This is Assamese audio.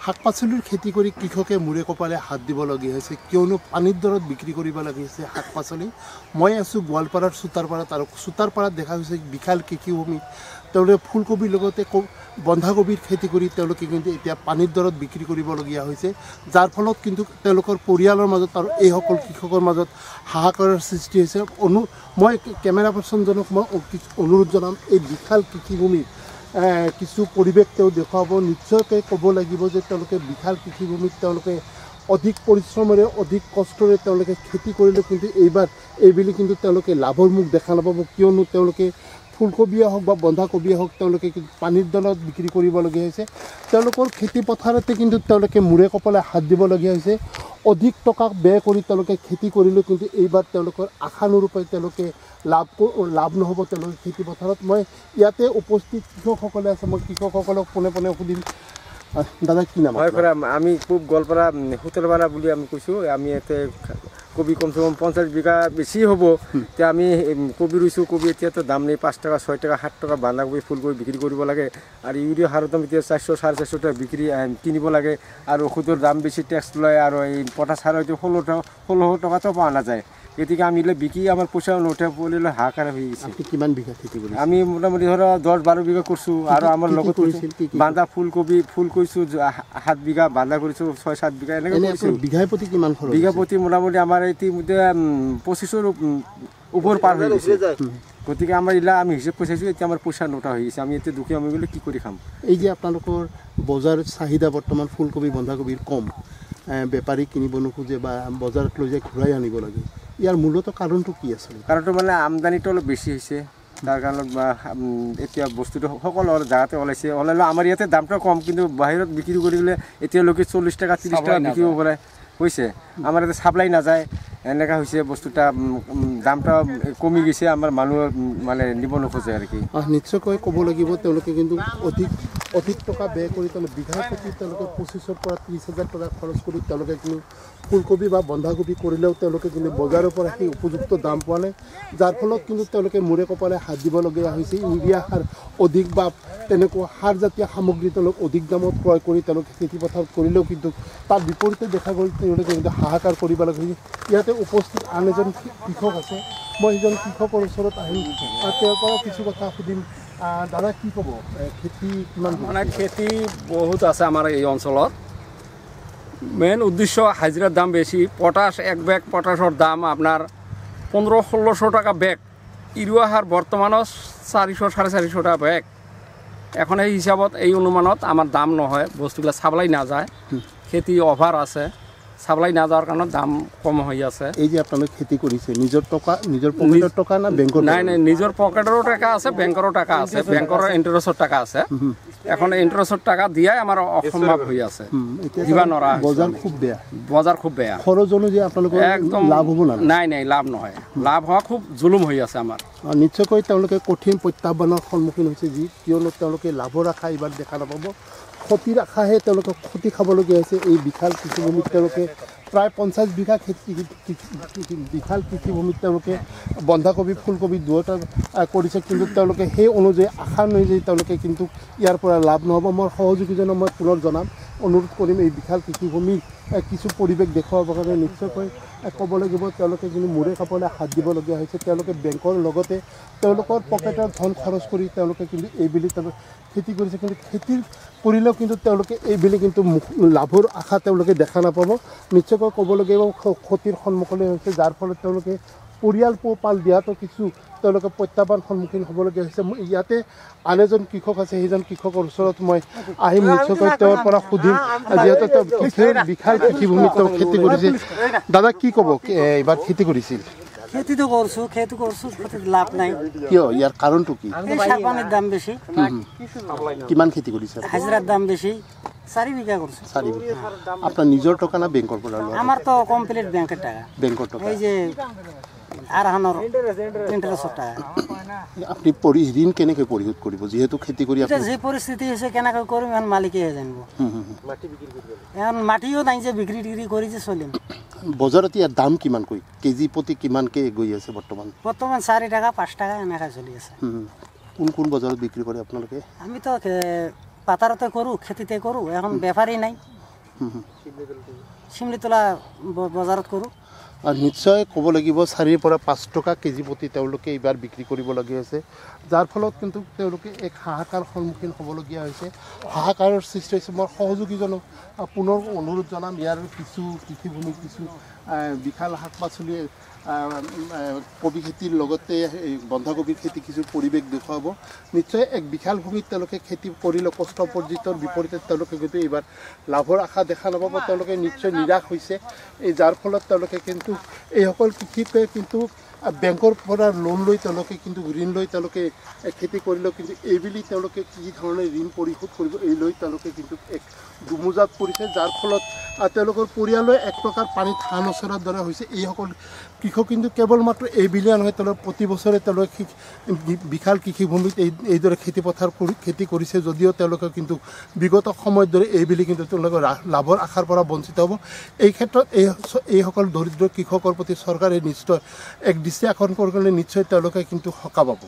শাক পাচলিৰ খেতি কৰি কৃষকে মূৰে কপালে হাত দিবলগীয়া হৈছে কিয়নো পানীৰ দৰত বিক্ৰী কৰিব লগা হৈছে শাক পাচলি। মই আছোঁ গোৱালপাৰাৰ চুতাৰপাৰাত আৰু চুতাৰপাৰাত দেখা হৈছে বিশাল কৃষিভূমি তেওঁলোকে ফুলকবিৰ লগতে বন্ধাকবিৰ খেতি কৰি তেওঁলোকে কিন্তু এতিয়া পানীৰ দৰত বিক্ৰী কৰিবলগীয়া হৈছে, যাৰ ফলত কিন্তু তেওঁলোকৰ পৰিয়ালৰ মাজত আৰু এইসকল কৃষকৰ মাজত হাহাকাৰৰ সৃষ্টি হৈছে। মই কেমেৰা পাৰ্চনজনক মই অনুৰোধ জনাম এই বিশাল কৃষিভূমিৰ কিছু পৰিৱেশ তেওঁ দেখুৱাব। নিশ্চয়কৈ ক'ব লাগিব যে তেওঁলোকে বিশাল কৃষিভূমিত তেওঁলোকে অধিক পৰিশ্ৰমেৰে অধিক কষ্টৰে তেওঁলোকে খেতি কৰিলে কিন্তু এইবেলি কিন্তু তেওঁলোকে লাভৰ মুখ দেখা নাপাব, কিয়নো তেওঁলোকে ফুলকবিয়ে হওক বা বন্ধাকবিয়ে হওক তেওঁলোকে কিন্তু পানীৰ দলত বিক্ৰী কৰিবলগীয়া হৈছে। তেওঁলোকৰ খেতি পথাৰতে কিন্তু তেওঁলোকে মূৰে কপালে হাত দিবলগীয়া হৈছে। অধিক টকা ব্যয় কৰি তেওঁলোকে খেতি কৰিলেও কিন্তু এইবাৰ তেওঁলোকৰ আশানুৰূপে তেওঁলোকে লাভ নহ'ব তেওঁলোকে খেতি পথাৰত। মই ইয়াতে উপস্থিত কৃষকসকলে আছে, মই কৃষকসকলক পোনে পোনে সুধিম, দাদা কি নাম? হয় পৰা আমি খুব গোৱালপাৰা সুতৰপাৰা বুলি আমি কৈছোঁ। আমি ইয়াতে কবি কমচে কম 50 বিঘা বেছি হ'ব। এতিয়া আমি কবি ৰুইছোঁ, কবি এতিয়াতো দাম নেই, 5 টকা 6 টকা 7 টকা বন্ধাকবি ফুলকবি বিক্ৰী কৰিব লাগে। আৰু ইউৰিয়া সাৰৰ দাম এতিয়া 400 450 টকা বিক্ৰী কিনিব লাগে। আৰু ঔষধৰ দাম বেছি, টেক্স লয়। আৰু এই পটাছ সাৰ হয়তো 16 টকাতো পোৱা নাযায়। গতিকে আমি বিকি আমাৰ পইচা নুঠে পৰিলে হাহাকাৰ হৈ গৈছে। কিমান বিঘা খেতি কৰিছে? আমি মোটামুটি ধৰক 10-12 বিঘা কৰিছোঁ। আৰু আমাৰ লগত বান্ধা ফুল কৰিছোঁ 7 বিঘা, বান্ধা কৰিছোঁ 6-7 বিঘা এনেকৈ কৰিছোঁ। বিঘাই প্ৰতি কিমান খৰচ? বিঘা প্ৰতি মোটামুটি আমাৰ ইতিমধ্যে 25ৰ ওপৰ পাৰ হৈ গৈছে। গতিকে আমাৰ আমি হিচাপ কৰি চাইছোঁ, এতিয়া আমাৰ পইচা নোটা হৈ গৈছে। আমি এতিয়া দুখীয়া আমি বোলে কি কৰি খাম? এই যে আপোনালোকৰ বজাৰ চাহিদা বৰ্তমান ফুলকবি বন্ধাকবিৰ কম, বেপাৰী কিনিব নোখোজে বা বজাৰত লৈ যাই ঘূৰাই আনিব লাগে, ইয়াৰ মূলত কাৰণটো কি আছে? কাৰণটো মানে আমদানিটো অলপ বেছি হৈছে, তাৰ কাৰণত এতিয়া বস্তুটো সকলো জেগাতে ওলাইছে। ওলালেও আমাৰ ইয়াতে দামটো কম, কিন্তু বাহিৰত বিক্ৰী কৰিলে এতিয়ালৈকে 40 টকা 30 টকা বিক্ৰীব পাৰে হৈছে। আমাৰ ইয়াতে চাপ্লাই নাযায়, এনেকুৱা হৈছে বস্তুটা, দামটা কমি গৈছে। আমাৰ মানুহৰ মানে নিব নোখোজে আৰু কি। নিশ্চয়কৈ ক'ব লাগিব তেওঁলোকে কিন্তু অধিক টকা ব্যয় কৰি তেওঁলোকে বিঘা প্ৰতি তেওঁলোকে 25,000 পৰা 30,000 টকা খৰচ কৰি তেওঁলোকে কিন্তু ফুলকবি বা বন্ধাকবি কৰিলেও তেওঁলোকে কিন্তু বজাৰৰ পৰা সেই উপযুক্ত দাম পোৱা নাই, যাৰ ফলত কিন্তু তেওঁলোকে মূৰে কপালে হাত দিবলগীয়া হৈছে। ইউৰিয়া সাৰ অধিক বা তেনেকুৱা সাৰজাতীয় সামগ্ৰী তেওঁলোকে অধিক দামত ক্ৰয় কৰি তেওঁলোকে খেতি পথাৰত কৰিলেও কিন্তু তাৰ বিপৰীতে দেখা গ'ল তেওঁলোকে কিন্তু হাহাকাৰ কৰিব লাগে। ইয়াতে উপস্থিত আন এজন কৃষক আছে, মই সেইজন কৃষকৰ ওচৰত আহিম, তেওঁৰ পৰা কিছু কথা সুধিম। দাদা কি ক'ব, খেতি কিমান? মানে খেতি বহুত আছে আমাৰ এই অঞ্চলত। মেইন উদ্দেশ্য হাজিৰাৰ দাম বেছি। পটাছ এক বেগ পটাছৰ দাম আপোনাৰ 1500-1600 টাকা বেগ। ইউৰিয়া সাৰ বৰ্তমানত 400-450 টাকা বেগ। এখন এই হিচাপত এই অনুমানত আমাৰ দাম নহয়, বস্তুবিলাক চাপ্লাই নাযায়, খেতি অভাৰ আছে, চাপ্লাই নাযাৱাৰ কাৰণে দাম কম হৈ আছে। এই যে আপোনালোকে খেতি কৰিছে নিজৰ পকেটৰ টকা না বেংকৰ? নাই, নিজৰ পকেটৰো টকা আছে, বেংকৰো টকা আছে, বেংকৰ ইণ্টাৰেষ্টৰ টকা আছে। এখন ইণ্টাৰেষ্টৰ টকা দিয়াই আমাৰ অসম্ভৱ হৈ আছে, দিব নোৱাৰা। বজাৰ খুব বেয়া। খৰচ অনুযায়ী আপোনালোকৰ একদম লাভ হ'ব না? নাই, লাভ নহয়। লাভ হোৱা খুব জুলুম হৈ আছে আমাৰ। নিশ্চয়কৈ তেওঁলোকে কঠিন প্ৰত্যাহ্বানৰ সন্মুখীন হৈছে, কিয়নো তেওঁলোকে লাভৰ আশা এইবাৰ দেখা নাপাব, ক্ষতিৰ আশাহে তেওঁলোকে ক্ষতি খাবলগীয়া হৈছে। এই বিশাল কৃষিভূমিত তেওঁলোকে প্ৰায় 50 বিঘা বিশাল কৃষিভূমিত তেওঁলোকে বন্ধাকবি ফুলকবি দুয়োটা কৰিছে, কিন্তু তেওঁলোকে সেই অনুযায়ী আশা অনুযায়ী তেওঁলোকে কিন্তু ইয়াৰ পৰা লাভ নহ'ব। মই সহযোগীজনক মই পুনৰ জনাম, অনুৰোধ কৰিম এই বিশাল কৃষিভূমিৰ কিছু পৰিৱেশ দেখুৱাবৰ কাৰণে। নিশ্চয়কৈ ক'ব লাগিব তেওঁলোকে কিন্তু মূৰে কাপলে হাত দিবলগীয়া হৈছে। তেওঁলোকে বেংকৰ লগতে তেওঁলোকৰ পকেটৰ ধন খৰচ কৰি তেওঁলোকে কিন্তু এইবেলি তেওঁলোকে খেতি কৰিছে, কিন্তু খেতি কৰিলেও কিন্তু তেওঁলোকে এইবেলি কিন্তু লাভৰ আশা তেওঁলোকে দেখা নাপাব। নিশ্চয়কৈ ক'বলগীয়া ক্ষতিৰ সন্মুখীন হৈছে, যাৰ ফলত তেওঁলোকে পৰিয়াল পোহপাল দিয়াটো কিছু তেওঁলোকে প্ৰত্যাহ্বান সন্মুখীন হ'বলগীয়া হৈছে। ইয়াতে আন এজন কৃষক আছে, সেইজন কৃষকৰ ওচৰত মই আহিম, নিশ্চয়কৈ তেওঁৰ পৰা সুধিম, যিহেতু তেওঁ বিশাল কৃষিভূমিত তেওঁ খেতি কৰিছে। দাদা কি ক'ব, এইবাৰ খেতি কৰিছিল? খেতিটো কৰিছোঁ, লাভ নাই। কিয়, ইয়াৰ কাৰণটো কি? সাৰ পানীৰ দাম বেছি। কিমান খেতি কৰিছে? হাজিৰাৰ দাম বেছি। 4 বিঘা কৰিছোঁ। 4 বিঘা। আপোনাৰ নিজৰ টকা না বেংকৰ পৰা? আমাৰ তো কমপ্লিট বেংকেৰ টাকা। বেংকৰ টকা। এই যে আৰহানৰ ইণ্টাৰেষ্টৰ টাকা। আপনি ঋণ কেনেকৈ পৰিশোধ কৰিব, যিহেতু খেতি কৰি এতিয়া যে পৰিস্থিতি হৈছে কেনেকৈ কৰিম এখন মালিকেহে জানিব। এখন মাটিও নাই যে বিক্ৰী টিক্ৰী কৰি যে চলিম। বজাৰত ইয়াৰ দাম কিমানকৈ, কেজি প্ৰতি কিমানকৈ গৈ আছে বৰ্তমান? 4 টাকা 5 টাকা এনেকৈ চলি আছে। কোন বজাৰত বিক্ৰী কৰে আপোনালোকে? আমি তো পাতাৰতে কৰোঁ, খেতিতে কৰোঁ, এখন বেপাৰী নাই। শিমলিতলা বজাৰত কৰোঁ। আৰু নিশ্চয় ক'ব লাগিব 4 পৰা 5 টকা কেজি প্ৰতি তেওঁলোকে এইবাৰ বিক্ৰী কৰিবলগীয়া হৈছে, যাৰ ফলত কিন্তু তেওঁলোকে এক হাহাকাৰ সন্মুখীন হ'বলগীয়া হৈছে। হাহাকাৰৰ সৃষ্টি হৈছে। মই সহযোগীজনক পুনৰ অনুৰোধ জনাম, ইয়াৰ কিছু কৃষিভূমি, কিছু বিশাল শাক পাচলি, কবি খেতিৰ লগতে বন্ধাকবিৰ খেতি কিছু পৰিৱেশ দেখুৱাব। নিশ্চয় এক বিশাল ভূমিত তেওঁলোকে খেতি কৰিলে কষ্ট পৰ্জিতৰ বিপৰীতে তেওঁলোকে কিন্তু এইবাৰ লাভৰ আশা দেখা নাপাব। তেওঁলোকে নিশ্চয় নিৰাশ হৈছে, যাৰ ফলত তেওঁলোকে কিন্তু এইসকল কৃষকে কিন্তু বেংকৰ পৰা লোন লৈ তেওঁলোকে কিন্তু ঋণ লৈ তেওঁলোকে খেতি কৰিলেও কিন্তু এইবুলি তেওঁলোকে কি ধৰণে ঋণ পৰিশোধ কৰিব এই লৈ তেওঁলোকে কিন্তু এক দুমোজাত পৰিছে, যাৰ ফলত তেওঁলোকৰ পৰিয়ালে এক প্ৰকাৰ পানীত হাঁহ নচৰাৰ দৰে হৈছে। এইসকল কৃষক কিন্তু কেৱল মাত্ৰ এইবুলিয়ে নহয়, তেওঁলোকে প্ৰতি বছৰে তেওঁলোকে বিশাল কৃষিভূমিত এইদৰে খেতি কৰিছে, যদিও তেওঁলোকে কিন্তু বিগত সময়ৰ দৰে এইবুলি কিন্তু তেওঁলোকে লাভৰ আশাৰ পৰা বঞ্চিত হ'ব। এই ক্ষেত্ৰত এইসকল দৰিদ্ৰ কৃষকৰ প্ৰতি চৰকাৰে নিশ্চয় এক দৃষ্টি আকৰ্ষণ কৰিলে নিশ্চয় তেওঁলোকে কিন্তু সকাহ পাব।